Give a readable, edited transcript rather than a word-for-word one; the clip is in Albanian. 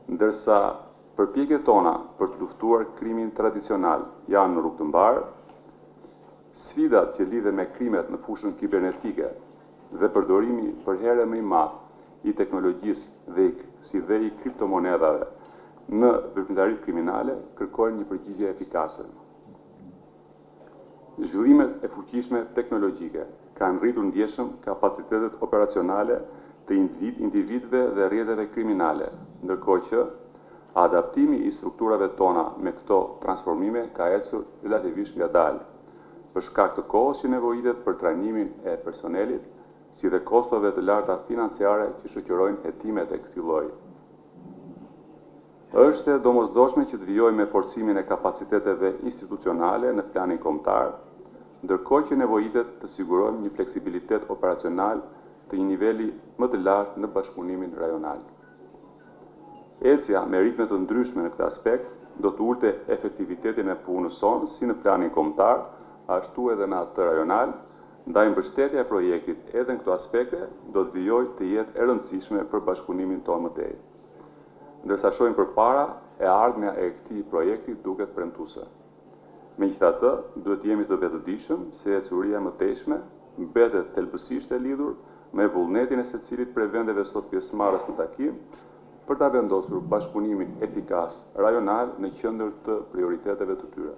ndërsa përpjekjet tona për të luftuar krimin tradicional janë në rrugë të mbarë, sfidat që lidhen me krimet në fushën kibernetike dhe përdorimi për herë më i madh i teknologjisë si dhe i kriptomonedhave në veprimtaritë kriminale kërkojnë një përgjigje efikase. Zhvillimet e fuqishme teknologjike kanë rritur ndjeshëm kapacitetet operacionale të individëve dhe rrjeteve kriminale, ndërkohë që adaptimi i strukturave tona me këto transformime ka ecur relativisht ngadalë, për shkak të kohës që nevojitet për trajnimin e personelit, si dhe kostove të larta financiare që shoqërojnë hetimet e këtij lloji. Është e domosdoshme që të vijojmë me forcimin e kapaciteteve institucionale në planin kombëtar, ndërkohë që nevojitet të sigurojmë një fleksibilitet operacional të një niveli më të lartë në bashkëpunimin rajonal. Ecja me ritme të ndryshme në këtë aspekt do të ulte efektivitetin e punës sonë si në planin kombëtar, ashtu edhe në atë rajonal, ndaj mbështetja e projektit edhe në këto aspekte do të vijojë të jetë e rëndësishme për bashkëpunimin tonë më tej. Ndërsa shohim përpara, e ardhmja e këtij projekti duket premtuese. Megjithatë, duhet jemi të vetëdijshëm se ecuria më tejshme mbetet thelbësisht e lidhur me vullnetin e secilit prej vendeve sot pjesëmarrës në takim për ta vendosur bashkëpunimin efikas rajonal në qendër të prioriteteve të tyre.